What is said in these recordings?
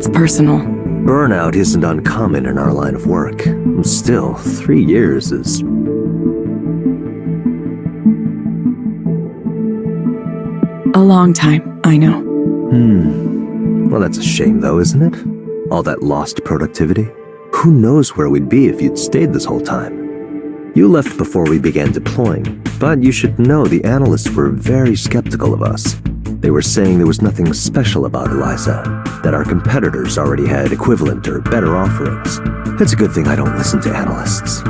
it's personal. Burnout isn't uncommon in our line of work. Still, 3 years is... A long time, I know. Well, that's a shame though, isn't it? All that lost productivity. Who knows where we'd be if you'd stayed this whole time? You left before we began deploying, but you should know the analysts were very skeptical of us. They were saying there was nothing special about Eliza, that our competitors already had equivalent or better offerings. It's a good thing I don't listen to analysts.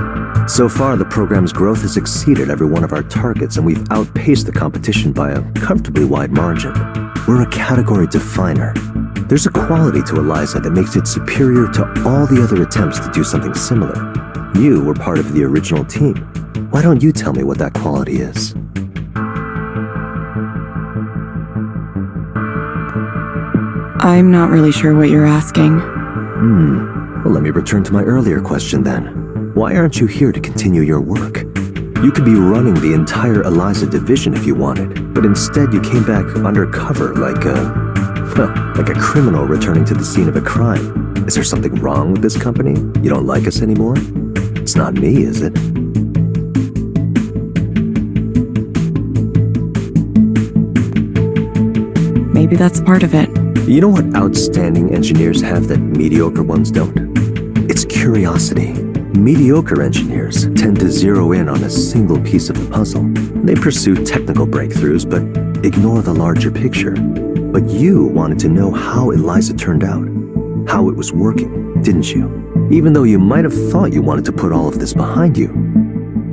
So far, the program's growth has exceeded every one of our targets, and we've outpaced the competition by a comfortably wide margin. We're a category definer. There's a quality to Eliza that makes it superior to all the other attempts to do something similar. You were part of the original team. Why don't you tell me what that quality is? I'm not really sure what you're asking. Well, let me return to my earlier question then. Why aren't you here to continue your work? You could be running the entire Eliza division if you wanted, but instead you came back undercover like a criminal returning to the scene of a crime. Is there something wrong with this company? You don't like us anymore? It's not me, is it? Maybe that's part of it. You know what outstanding engineers have that mediocre ones don't? It's curiosity. Mediocre engineers tend to zero in on a single piece of the puzzle. They pursue technical breakthroughs, but ignore the larger picture. But you wanted to know how Eliza turned out, how it was working, didn't you? Even though you might have thought you wanted to put all of this behind you,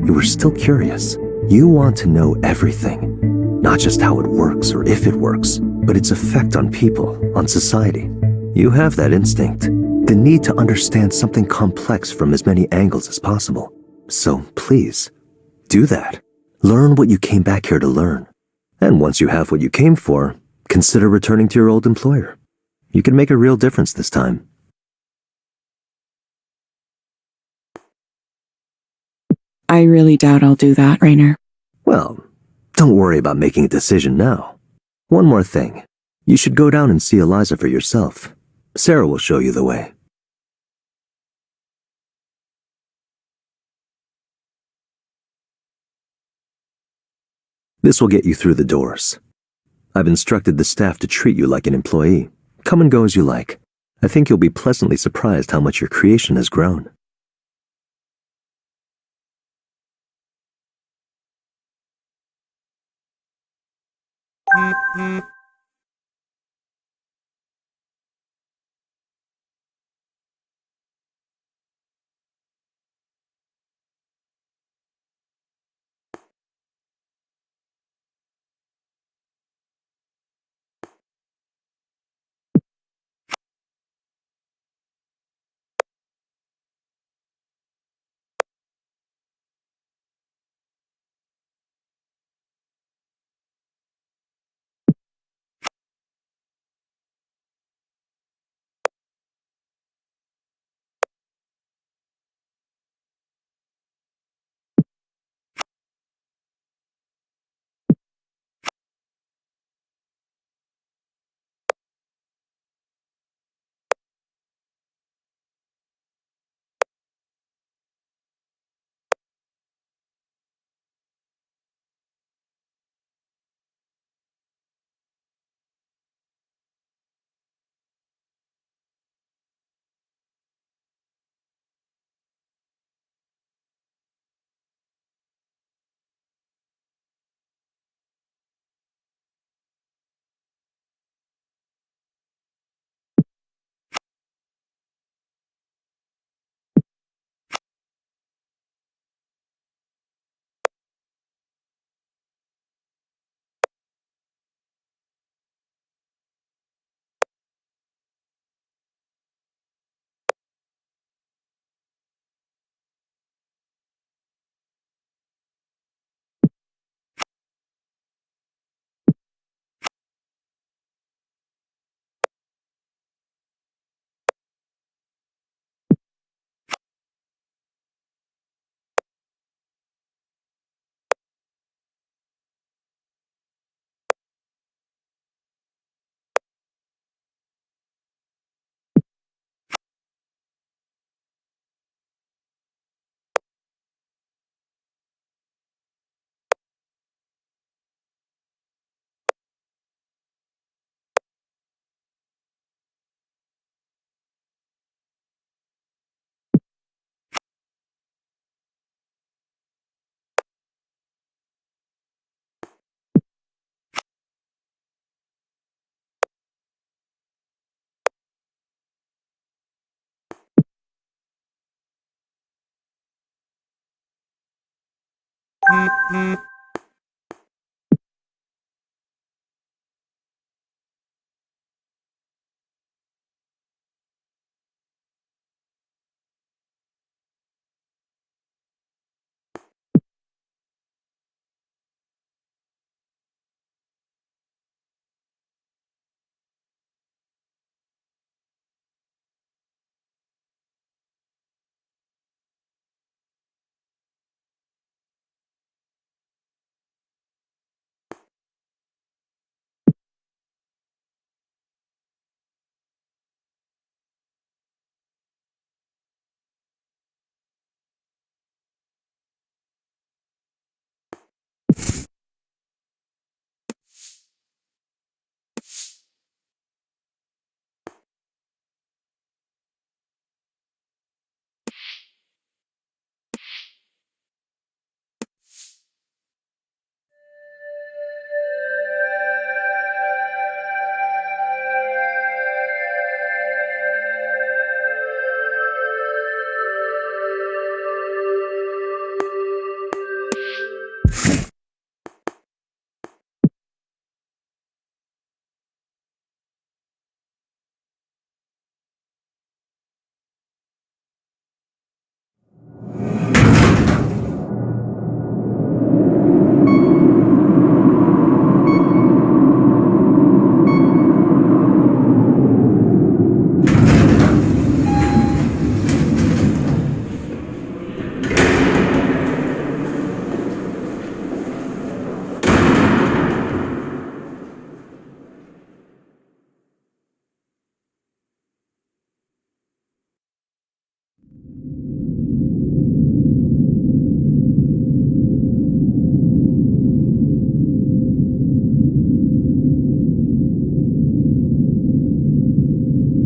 you were still curious. You want to know everything, not just how it works or if it works, but its effect on people, on society. You have that instinct, the need to understand something complex from as many angles as possible. So please, do that. Learn what you came back here to learn. And once you have what you came for, consider returning to your old employer. You can make a real difference this time. I really doubt I'll do that, Rainer. Well, don't worry about making a decision now. One more thing. You should go down and see Eliza for yourself. Sarah will show you the way. This will get you through the doors. I've instructed the staff to treat you like an employee. Come and go as you like. I think you'll be pleasantly surprised how much your creation has grown.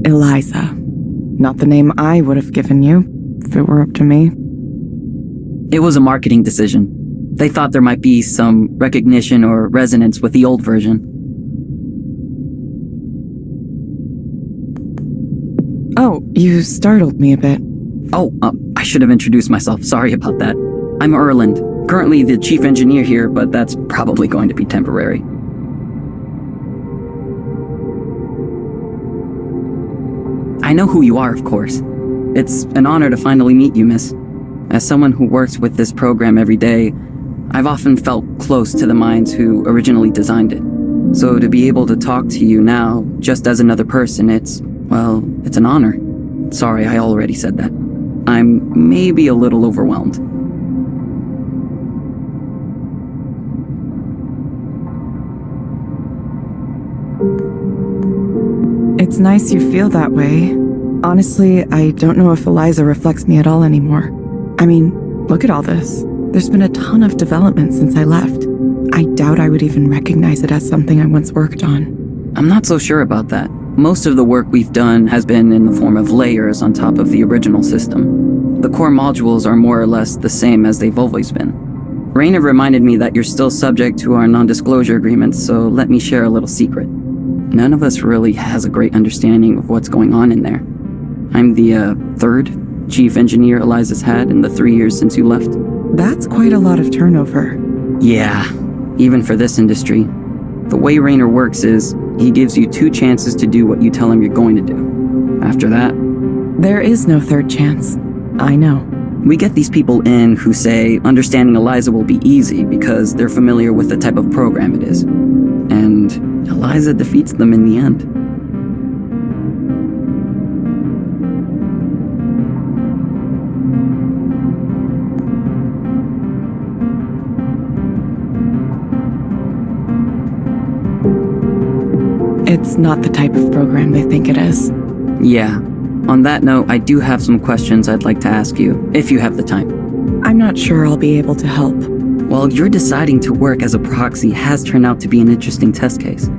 Eliza. Not the name I would have given you, if it were up to me. It was a marketing decision. They thought there might be some recognition or resonance with the old version. Oh, you startled me a bit. Oh, I should have introduced myself. Sorry about that. I'm Erland, currently the chief engineer here, but that's probably going to be temporary. I know who you are, of course. It's an honor to finally meet you, miss. As someone who works with this program every day, I've often felt close to the minds who originally designed it. So to be able to talk to you now, just as another person, it's an honor. Sorry, I already said that. I'm maybe a little overwhelmed. It's nice you feel that way. Honestly, I don't know if Eliza reflects me at all anymore. I mean, look at all this. There's been a ton of development since I left. I doubt I would even recognize it as something I once worked on. I'm not so sure about that. Most of the work we've done has been in the form of layers on top of the original system. The core modules are more or less the same as they've always been. Rainer reminded me that you're still subject to our non-disclosure agreements, so let me share a little secret. None of us really has a great understanding of what's going on in there. I'm the third chief engineer Eliza's had in the 3 years since you left. That's quite a lot of turnover. Yeah, even for this industry. The way Rainer works is, he gives you 2 chances to do what you tell him you're going to do. After that, There is no third chance. I know. we get these people in who say understanding Eliza will be easy because they're familiar with the type of program it is. And Eliza defeats them in the end. It's not the type of program they think it is. Yeah. On that note, I do have some questions I'd like to ask you, if you have the time. I'm not sure I'll be able to help. Well, your deciding to work as a proxy has turned out to be an interesting test case.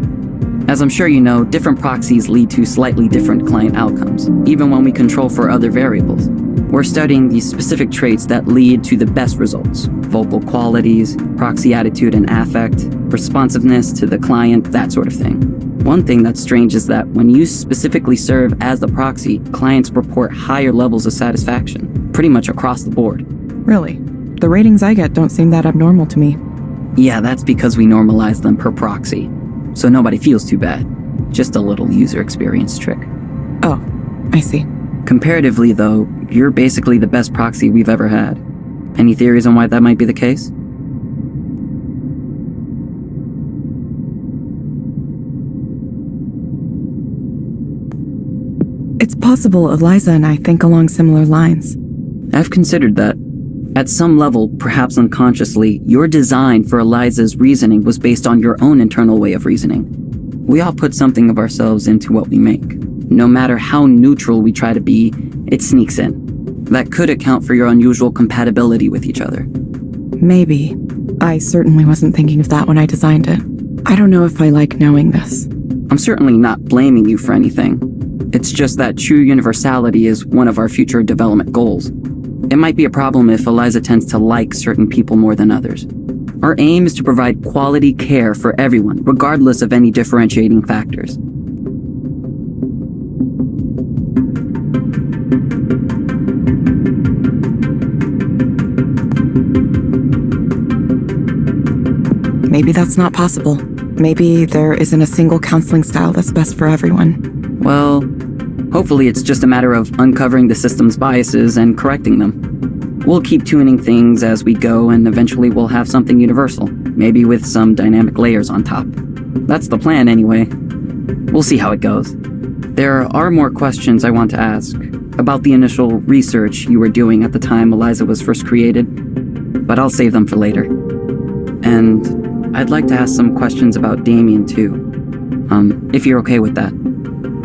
As I'm sure you know, different proxies lead to slightly different client outcomes, even when we control for other variables. We're studying the specific traits that lead to the best results: vocal qualities, proxy attitude and affect, responsiveness to the client, that sort of thing. One thing that's strange is that when you specifically serve as the proxy, clients report higher levels of satisfaction, pretty much across the board. Really? The ratings I get don't seem that abnormal to me. Yeah, that's because we normalize them per proxy, so nobody feels too bad. Just a little user experience trick. Oh, I see. Comparatively, though, you're basically the best proxy we've ever had. Any theories on why that might be the case? It's possible Eliza and I think along similar lines. I've considered that. At some level, perhaps unconsciously, your design for Eliza's reasoning was based on your own internal way of reasoning. We all put something of ourselves into what we make. No matter how neutral we try to be, it sneaks in. That could account for your unusual compatibility with each other. Maybe. I certainly wasn't thinking of that when I designed it. I don't know if I like knowing this. I'm certainly not blaming you for anything. It's just that true universality is one of our future development goals. It might be a problem if Eliza tends to like certain people more than others. Our aim is to provide quality care for everyone, regardless of any differentiating factors. Maybe that's not possible. Maybe there isn't a single counseling style that's best for everyone. Well, hopefully it's just a matter of uncovering the system's biases and correcting them. We'll keep tuning things as we go, and eventually we'll have something universal, maybe with some dynamic layers on top. That's the plan anyway. We'll see how it goes. There are more questions I want to ask about the initial research you were doing at the time Eliza was first created, but I'll save them for later. And I'd like to ask some questions about Damien too. If you're okay with that.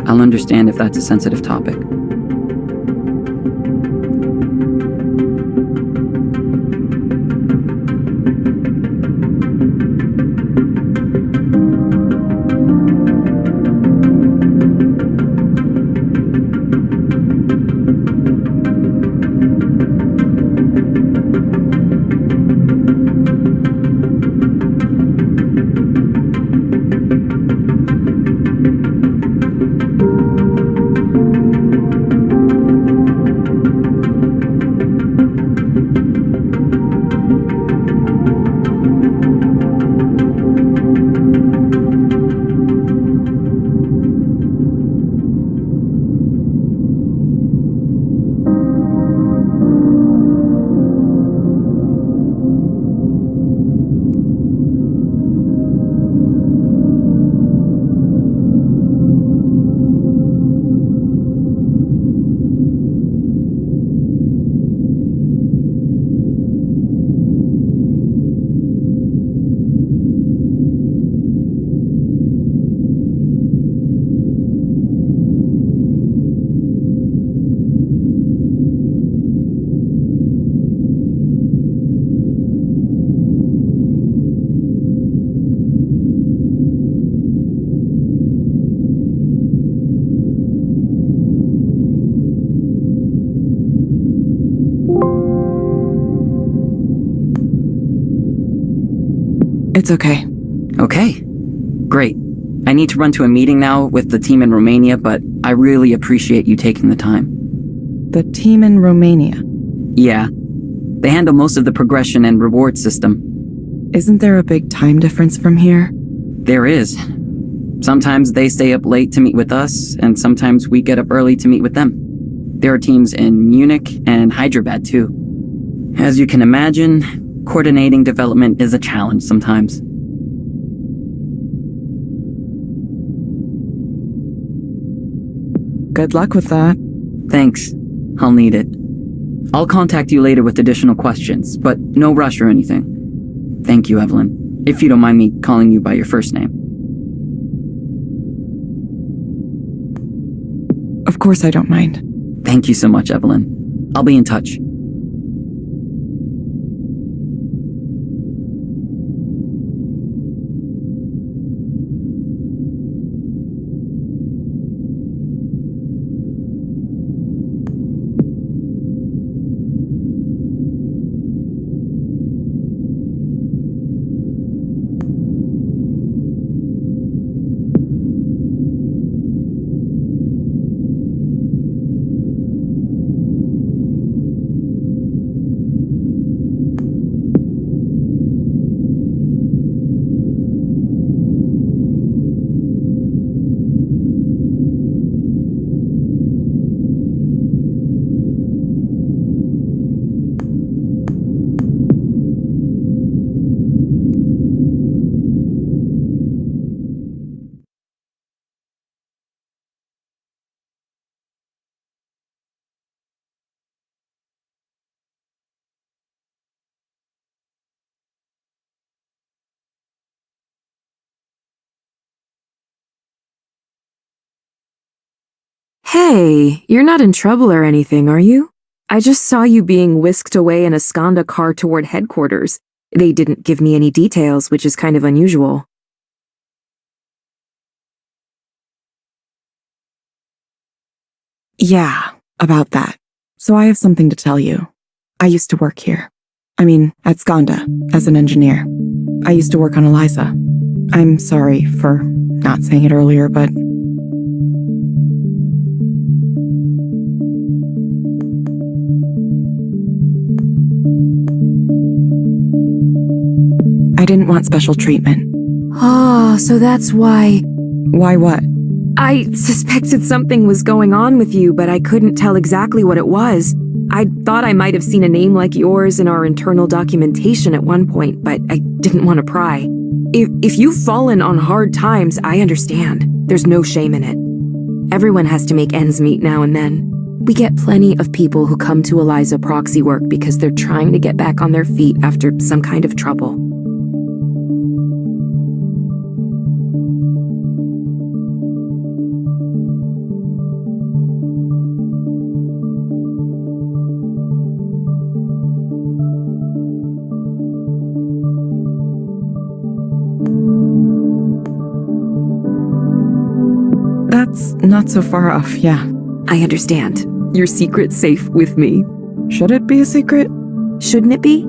I'll understand if that's a sensitive topic. It's okay. Okay. Great. I need to run to a meeting now with the team in Romania, but I really appreciate you taking the time. The team in Romania. Yeah. They handle most of the progression and reward system. Isn't there a big time difference from here? There is. Sometimes they stay up late to meet with us, and sometimes we get up early to meet with them. There are teams in Munich and Hyderabad too. As you can imagine, coordinating development is a challenge sometimes. Good luck with that. Thanks. I'll need it. I'll contact you later with additional questions, but no rush or anything. Thank you, Evelyn. If you don't mind me calling you by your first name. Of course I don't mind. Thank you so much, Evelyn. I'll be in touch. Hey, you're not in trouble or anything, are you? I just saw you being whisked away in a Skanda car toward headquarters. They didn't give me any details, which is kind of unusual. Yeah, about that. So I have something to tell you. I used to work here. I mean, at Skanda, as an engineer. I used to work on Eliza. I'm sorry for not saying it earlier, but I didn't want special treatment. Oh, so that's why. Why what? I suspected something was going on with you, but I couldn't tell exactly what it was. I thought I might have seen a name like yours in our internal documentation at one point, but I didn't want to pry. If you've fallen on hard times, I understand. There's no shame in it. Everyone has to make ends meet now and then. We get plenty of people who come to Eliza proxy work because they're trying to get back on their feet after some kind of trouble. That's not so far off, yeah. I understand. Your secret's safe with me. Should it be a secret? Shouldn't it be?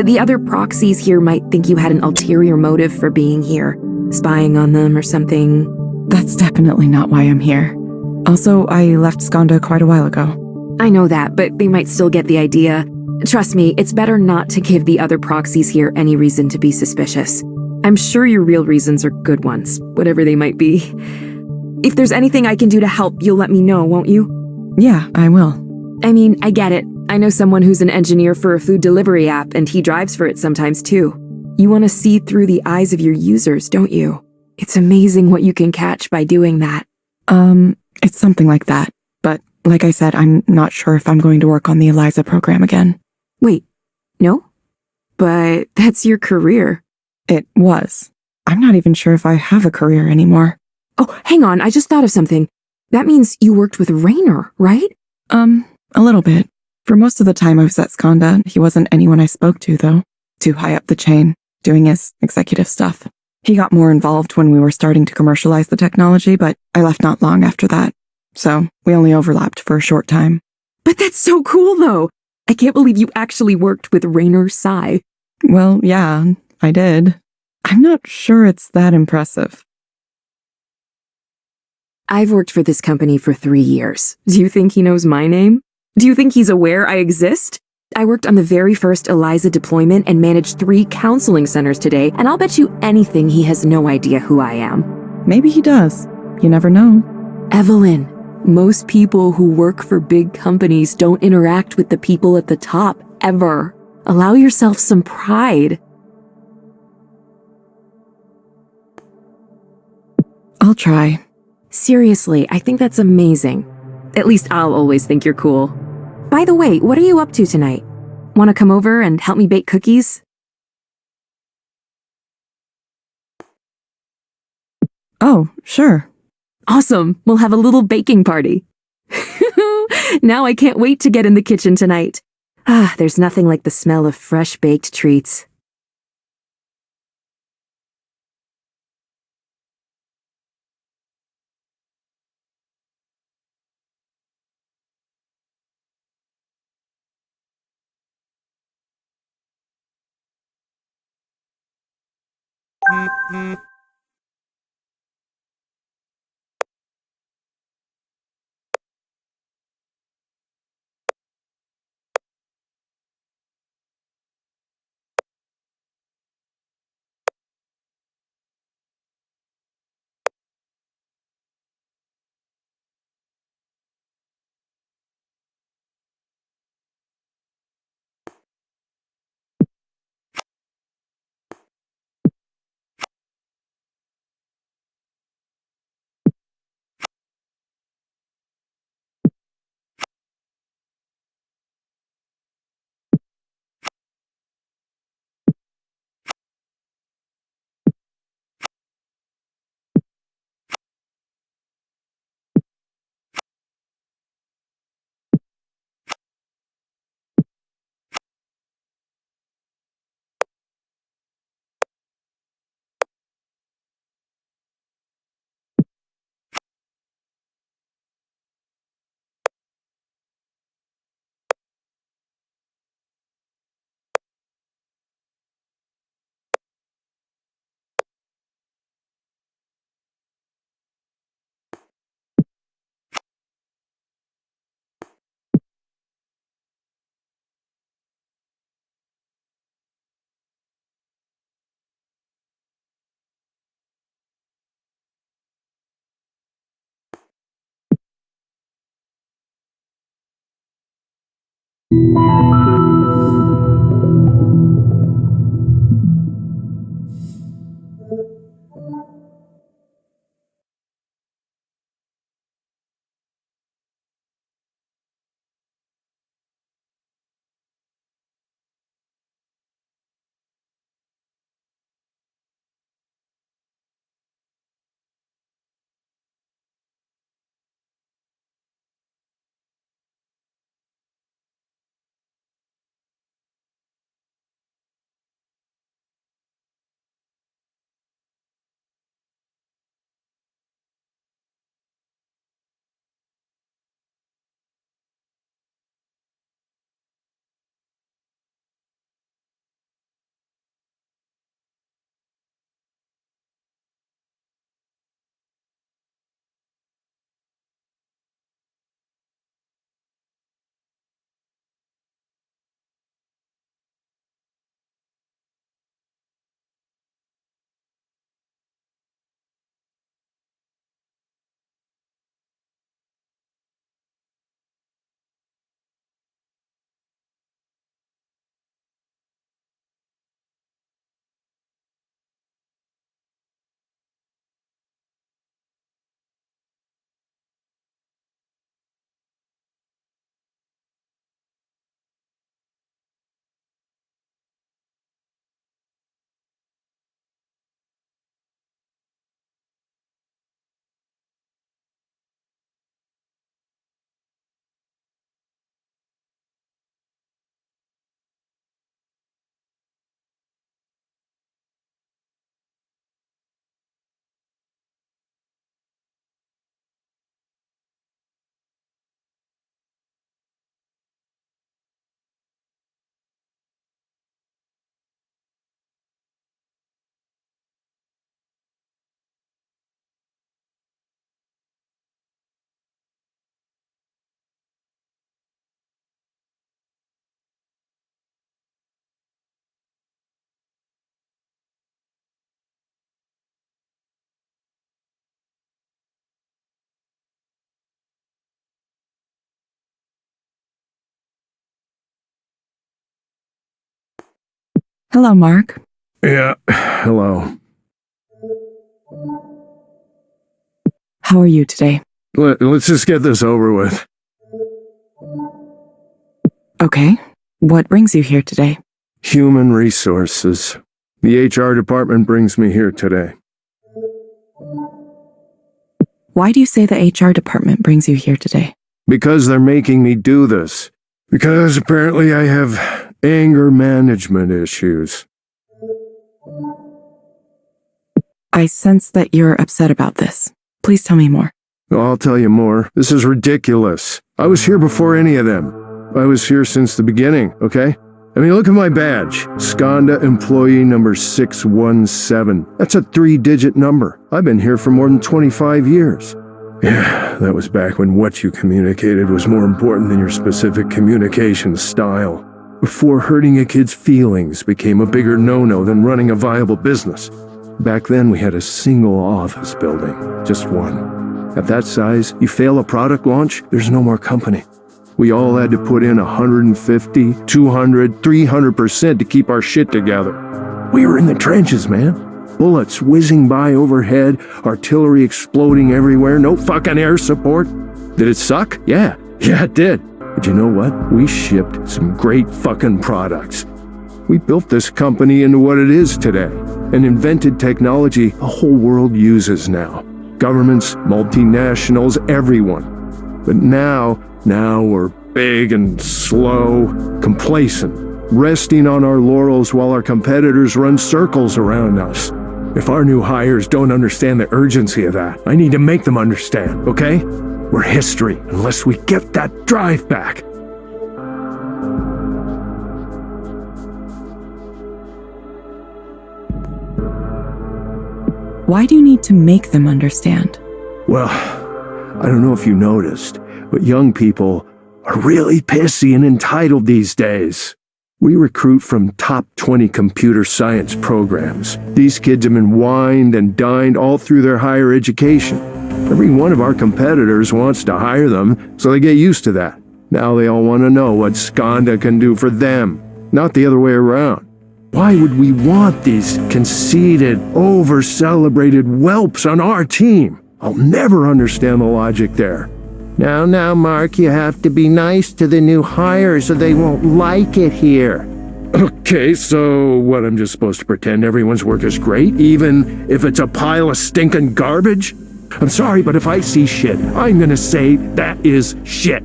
The other proxies here might think you had an ulterior motive for being here, spying on them or something. That's definitely not why I'm here. Also, I left Skanda quite a while ago. I know that, but they might still get the idea. Trust me, it's better not to give the other proxies here any reason to be suspicious. I'm sure your real reasons are good ones, whatever they might be. If there's anything I can do to help, you'll let me know, won't you? Yeah, I will. I mean, I get it. I know someone who's an engineer for a food delivery app, and he drives for it sometimes too. You want to see through the eyes of your users, don't you? It's amazing what you can catch by doing that. It's something like that. But like I said, I'm not sure if I'm going to work on the Eliza program again. Wait, no? But that's your career. It was. I'm not even sure if I have a career anymore. Oh, hang on, I just thought of something. That means you worked with Raynor, right? A little bit. For most of the time I was at Skanda, he wasn't anyone I spoke to, though. Too high up the chain, doing his executive stuff. He got more involved when we were starting to commercialize the technology, but I left not long after that. So, we only overlapped for a short time. But that's so cool, though. I can't believe you actually worked with Raynor Sai. Well, yeah, I did. I'm not sure it's that impressive. I've worked for this company for 3 years. Do you think he knows my name? Do you think he's aware I exist? I worked on the very first Eliza deployment and managed 3 counseling centers today, and I'll bet you anything he has no idea who I am. Maybe he does. You never know. Evelyn, most people who work for big companies don't interact with the people at the top, ever. Allow yourself some pride. I'll try. Seriously, I think that's amazing. At least I'll always think you're cool. By the way, what are you up to tonight? Want to come over and help me bake cookies? Oh, sure. Awesome, we'll have a little baking party. Now I can't wait to get in the kitchen tonight. Ah, there's nothing like the smell of fresh baked treats. Hello, Mark. Yeah, hello. How are you today? Let's just get this over with. Okay. What brings you here today? Human resources. The HR department brings me here today. Why do you say the HR department brings you here today? Because they're making me do this. Because apparently I have anger management issues. I sense that you're upset about this. Please tell me more. I'll tell you more. This is ridiculous. I was here before any of them. I was here since the beginning, okay? I mean, look at my badge. Skanda employee number 617. That's a 3-digit number. I've been here for more than 25 years. Yeah, that was back when what you communicated was more important than your specific communication style. Before hurting a kid's feelings became a bigger no-no than running a viable business. Back then, we had a single office building. Just one. At that size, you fail a product launch, there's no more company. We all had to put in 150, 200, 300% to keep our shit together. We were in the trenches, man. Bullets whizzing by overhead, artillery exploding everywhere, no fucking air support. Did it suck? Yeah, it did. But you know what? We shipped some great fucking products. We built this company into what it is today, and invented technology the whole world uses now. Governments, multinationals, everyone. But now we're big and slow, complacent, resting on our laurels while our competitors run circles around us. If our new hires don't understand the urgency of that, I need to make them understand, okay? We're history unless we get that drive back. Why do you need to make them understand? Well, I don't know if you noticed, but young people are really pissy and entitled these days. We recruit from top 20 computer science programs. These kids have been wined and dined all through their higher education. Every one of our competitors wants to hire them, so they get used to that. Now they all want to know what Skanda can do for them, not the other way around. Why would we want these conceited, over-celebrated whelps on our team? I'll never understand the logic there. Now, Mark, you have to be nice to the new hires or they won't like it here. Okay, so what, I'm just supposed to pretend everyone's work is great, even if it's a pile of stinking garbage? I'm sorry, but if I see shit, I'm gonna say that is shit.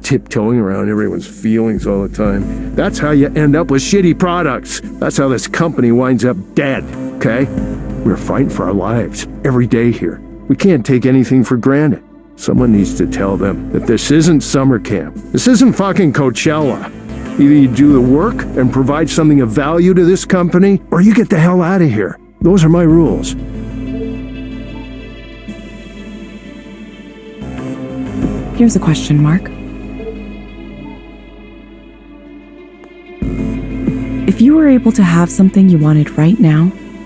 Tiptoeing around everyone's feelings all the time. That's how you end up with shitty products. That's how this company winds up dead, okay? We're fighting for our lives every day here. We can't take anything for granted. Someone needs to tell them that this isn't summer camp. This isn't fucking Coachella. Either you do the work and provide something of value to this company, or you get the hell out of here. Those are my rules. Here's a question, Mark. If you were able to have something you wanted right now,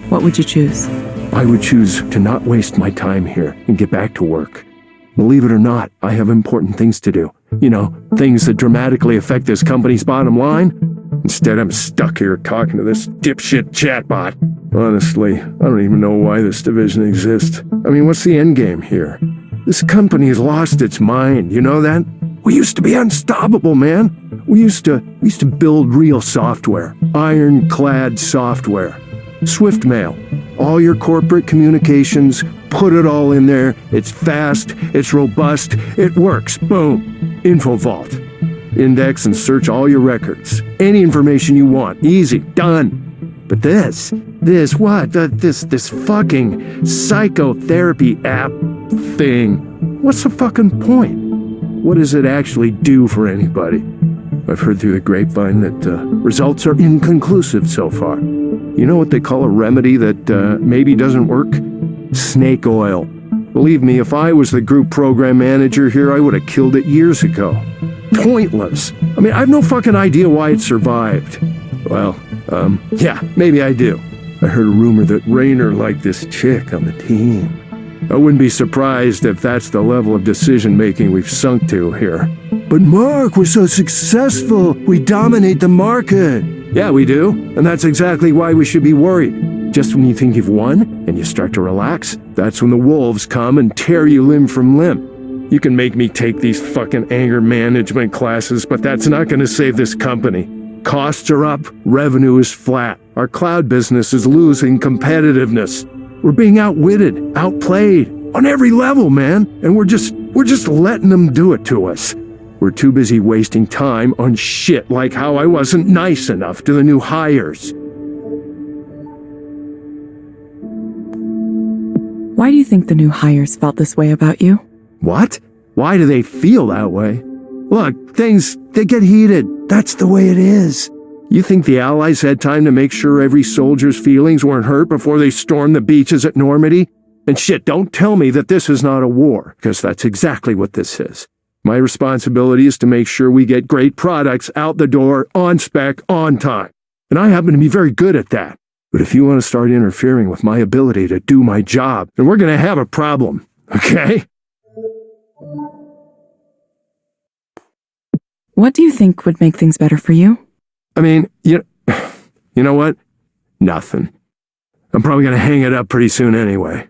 what would you choose? I would choose to not waste my time here and get back to work. Believe it or not, I have important things to do. You know, things that dramatically affect this company's bottom line. Instead, I'm stuck here talking to this dipshit chatbot. Honestly, I don't even know why this division exists. I mean, what's the end game here? This company has lost its mind, you know that? We used to be unstoppable, man. We used to build real software, ironclad software. SwiftMail, all your corporate communications, put it all in there. It's fast, it's robust, it works. Boom. InfoVault. Index and search all your records. Any information you want. Easy. Done. But this fucking psychotherapy app thing. What's the fucking point? What does it actually do for anybody? I've heard through the grapevine that results are inconclusive so far. You know what they call a remedy that maybe doesn't work? Snake oil. Believe me, if I was the group program manager here, I would have killed it years ago. Pointless. I mean, I have no fucking idea why it survived. Well, yeah, maybe I do. I heard a rumor that Raynor liked this chick on the team. I wouldn't be surprised if that's the level of decision-making we've sunk to here. But Mark, we're so successful. We dominate the market. Yeah, we do. And that's exactly why we should be worried. Just when you think you've won and you start to relax, that's when the wolves come and tear you limb from limb. You can make me take these fucking anger management classes, but that's not going to save this company. Costs are up, revenue is flat. Our cloud business is losing competitiveness. We're being outwitted, outplayed, on every level, man. And we're just letting them do it to us. We're too busy wasting time on shit like how I wasn't nice enough to the new hires. Why do you think the new hires felt this way about you? What? Why do they feel that way? Look, they get heated. That's the way it is. You think the Allies had time to make sure every soldier's feelings weren't hurt before they stormed the beaches at Normandy? And shit, don't tell me that this is not a war, because that's exactly what this is. My responsibility is to make sure we get great products out the door, on spec, on time. And I happen to be very good at that. But if you want to start interfering with my ability to do my job, then we're going to have a problem, okay? What do you think would make things better for you? I mean, you know what? Nothing. I'm probably going to hang it up pretty soon anyway.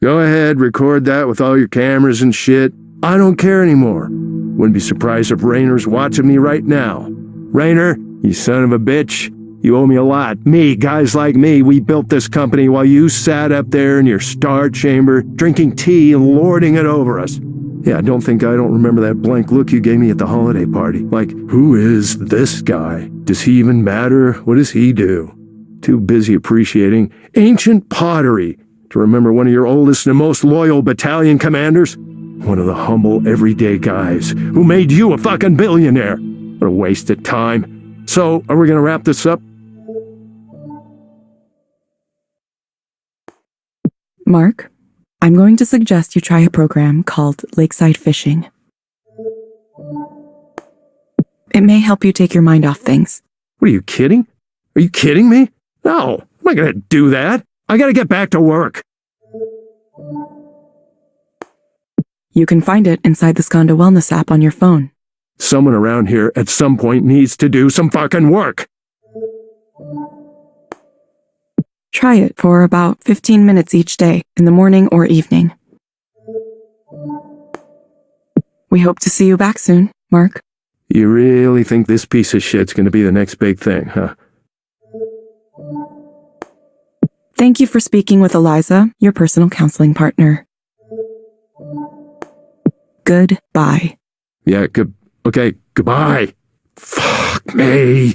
Go ahead, record that with all your cameras and shit. I don't care anymore. Wouldn't be surprised if Raynor's watching me right now. Raynor, you son of a bitch. You owe me a lot. Me, guys like me, we built this company while you sat up there in your star chamber, drinking tea and lording it over us. Yeah, don't think I don't remember that blank look you gave me at the holiday party. Like, who is this guy? Does he even matter? What does he do? Too busy appreciating ancient pottery to remember one of your oldest and most loyal battalion commanders? One of the humble, everyday guys who made you a fucking billionaire. What a waste of time. So, are we gonna wrap this up? Mark, I'm going to suggest you try a program called Lakeside Fishing. It may help you take your mind off things. What are you kidding? Are you kidding me? No, I'm not gonna do that. I gotta get back to work. You can find it inside the Skanda Wellness app on your phone. Someone around here at some point needs to do some fucking work. Try it for about 15 minutes each day, in the morning or evening. We hope to see you back soon, Mark. You really think this piece of shit's gonna be the next big thing, huh? Thank you for speaking with Eliza, your personal counseling partner. Goodbye. Yeah, okay, goodbye. Fuck me.